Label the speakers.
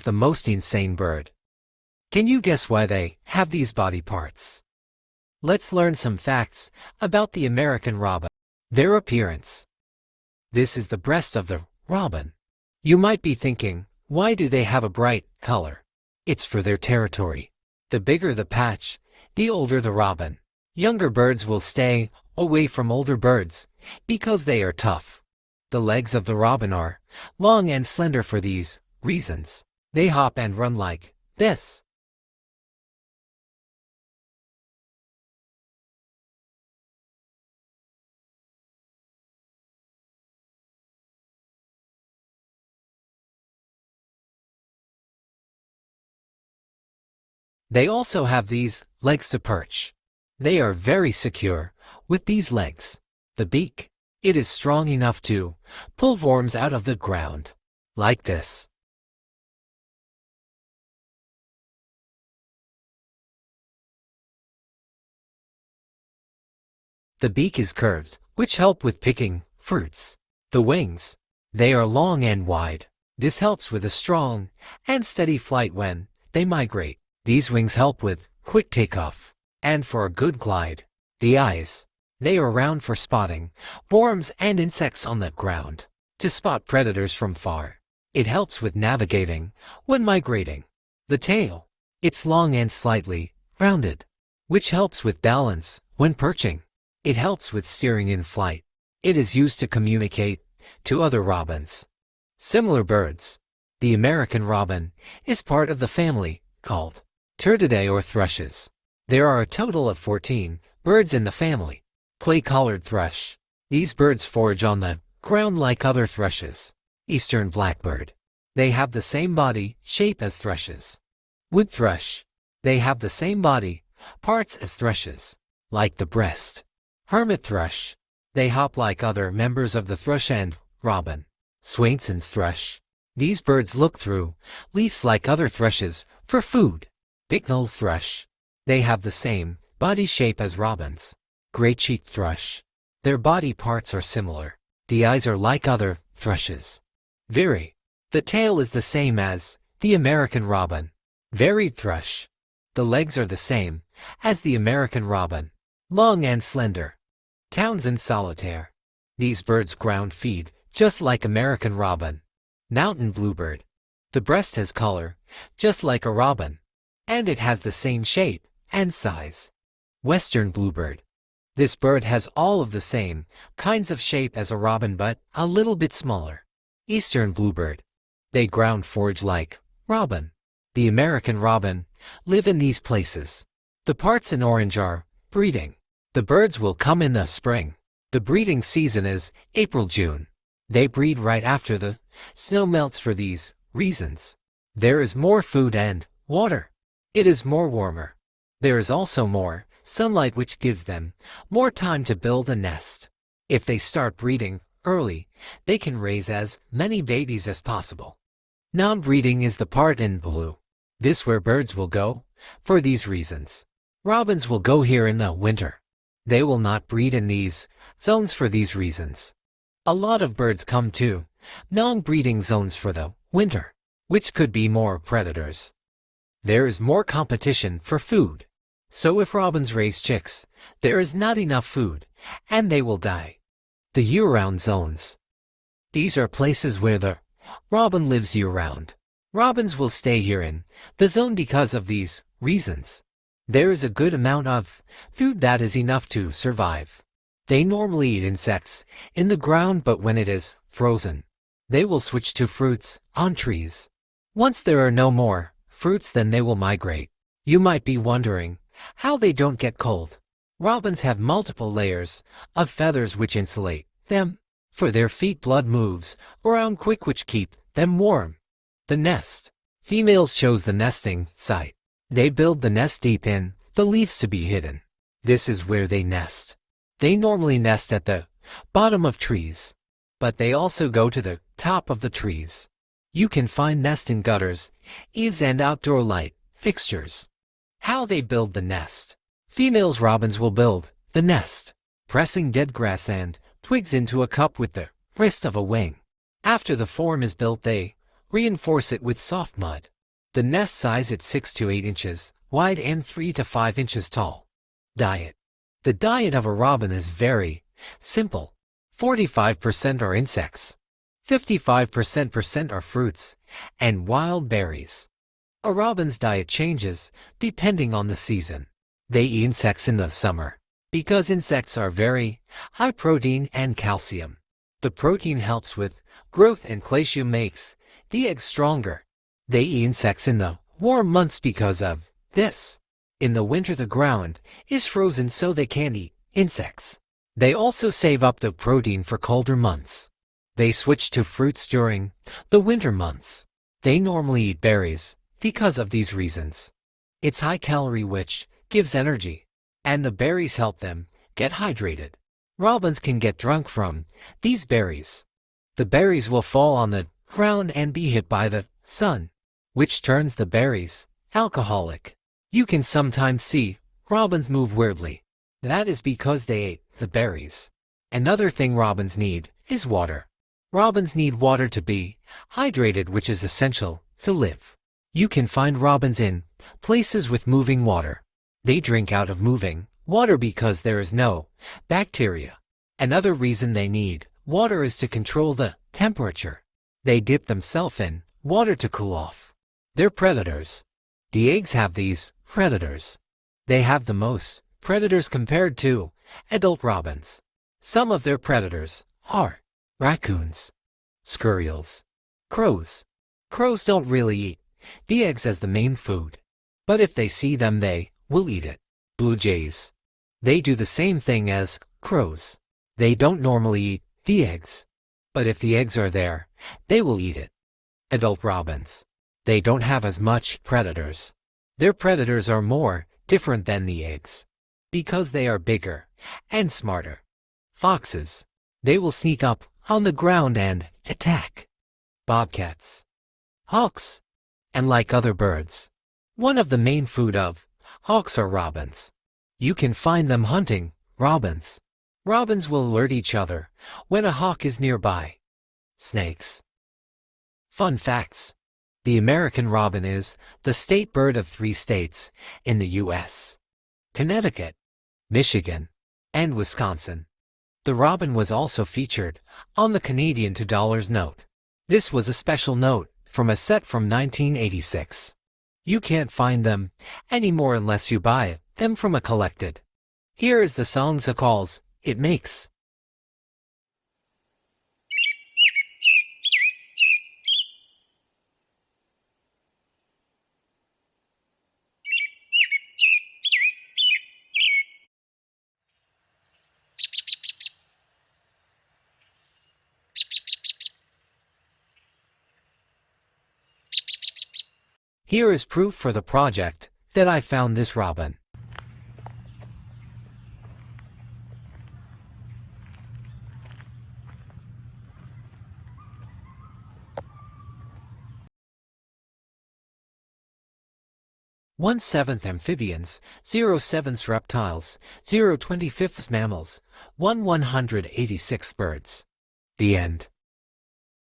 Speaker 1: the most insane bird. Can you guess why they have these body parts? Let's learn some facts about the American robin. Their appearance. This is the breast of the robin. You might be thinking, why do they have a bright color? It's for their territory. The bigger the patch, the older the robin. Younger birds will stay away from older birds because they are tough. The legs of the robin are long and slender for these reasons. They hop and run like this. They also have these legs to perch. They are very secure with these legs. The beak. It is strong enough to pull worms out of the ground. Like this. The beak is curved, which help with picking fruits. The wings. They are long and wide. This helps with a strong and steady flight when they migrate. These wings help with quick takeoff and for a good glide. The eyes. They are round for spotting worms and insects on the ground. To spot predators from far. It helps with navigating when migrating. The tail. It's long and slightly rounded, which helps with balance when perching. It helps with steering in flight. It is used to communicate to other robins. Similar birds. The American robin is part of the family called Turdidae or thrushes. There are a total of 14 birds in the family. Clay-collared thrush. These birds forage on the ground like other thrushes. Eastern blackbird. They have the same body shape as thrushes. Wood thrush. They have the same body parts as thrushes, like the breast. Hermit thrush. They hop like other members of the thrush and robin. Swainson's thrush. These birds look through leaves like other thrushes for food. Bicknell's thrush. They have the same body shape as robins. Gray-cheeked thrush. Their body parts are similar. The eyes are like other thrushes. Veery. The tail is the same as the American robin. Varied thrush. The legs are the same as the American robin. Long and slender. Townsend solitaire. These birds ground feed just like American robin. Mountain bluebird. The breast has color just like a robin, and it has the same shape and size. Western bluebird. This bird has all of the same kinds of shape as a robin but a little bit smaller. Eastern bluebird. They ground forage like robin. The American robin live in these places. The parts in orange are breeding. The birds will come in the spring. The breeding season is April-June. They breed right after the snow melts for these reasons. There is more food and water. It is more warmer. There is also more sunlight which gives them more time to build a nest. If they start breeding early, they can raise as many babies as possible. Non-breeding is the part in blue. This where birds will go for these reasons. Robins will go here in the winter. They will not breed in these zones for these reasons. A lot of birds come to non-breeding zones for the winter, which could be more predators. There is more competition for food. So if robins raise chicks, there is not enough food, and they will die. The year-round zones. These are places where the robin lives year-round. Robins will stay here in the zone because of these reasons. There is a good amount of food that is enough to survive. They normally eat insects in the ground, but when it is frozen, they will switch to fruits on trees. Once there are no more fruits, then they will migrate. You might be wondering how they don't get cold. Robins have multiple layers of feathers which insulate them. For their feet, blood moves around quick, which keep them warm. The nest. Females chose the nesting site. They build the nest deep in the leaves to be hidden. This is where they nest. They normally nest at the bottom of trees, but they also go to the top of the trees. You can find nest in gutters, eaves, and outdoor light fixtures. How they build the nest. Females robins will build the nest, pressing dead grass and twigs into a cup with the wrist of a wing. After the form is built, they Reinforce it with soft mud. The nest size at 6 to 8 inches wide and 3 to 5 inches tall. Diet. The diet of a robin is very simple. 45% are insects, 55% are fruits, and wild berries. A robin's diet changes depending on the season. They eat insects in the summer because insects are very high protein and calcium. The protein helps with growth and calcium makes the eggs stronger. They eat insects in the warm months because of this. In the winter the ground is frozen so they can't eat insects. They also save up the protein for colder months. They switch to fruits during the winter months. They normally eat berries because of these reasons. It's high calorie which gives energy, and the berries help them get hydrated. Robins can get drunk from these berries. The berries will fall on the ground and be hit by the sun, which turns the berries alcoholic. You can sometimes see robins move weirdly. That is because they ate the berries. Another thing robins need is water. Robins need water to be hydrated, which is essential to live. You can find robins in places with moving water. They drink out of moving water because there is no bacteria. Another reason they need water is to control the temperature. They dip themselves in water to cool off. They're predators. The eggs have these predators. They have the most predators compared to adult robins. Some of their predators are raccoons, squirrels, crows. Crows don't really eat the eggs as the main food, but if they see them they will eat it. Blue jays. They do the same thing as crows. They don't normally eat the eggs, but if the eggs are there, they will eat it. Adult robins. They don't have as much predators. Their predators are more different than the eggs because they are bigger and smarter. Foxes. They will sneak up on the ground and attack. Bobcats, hawks, and like other birds, one of the main food of hawks are robins. You can find them hunting robins. Robins will alert each other when a hawk is nearby. Snakes. Fun facts. The American robin is the state bird of 3 states in the U.S. Connecticut, Michigan, and Wisconsin. The robin was also featured on the Canadian $2 note. This was a special note from a set from 1986. You can't find them anymore unless you buy them from a collected. Here is the song's calls it makes. Here is proof for the project that I found this robin. One-seventh amphibians, 0.7 reptiles, 0.25 mammals, 1/186 birds. The end.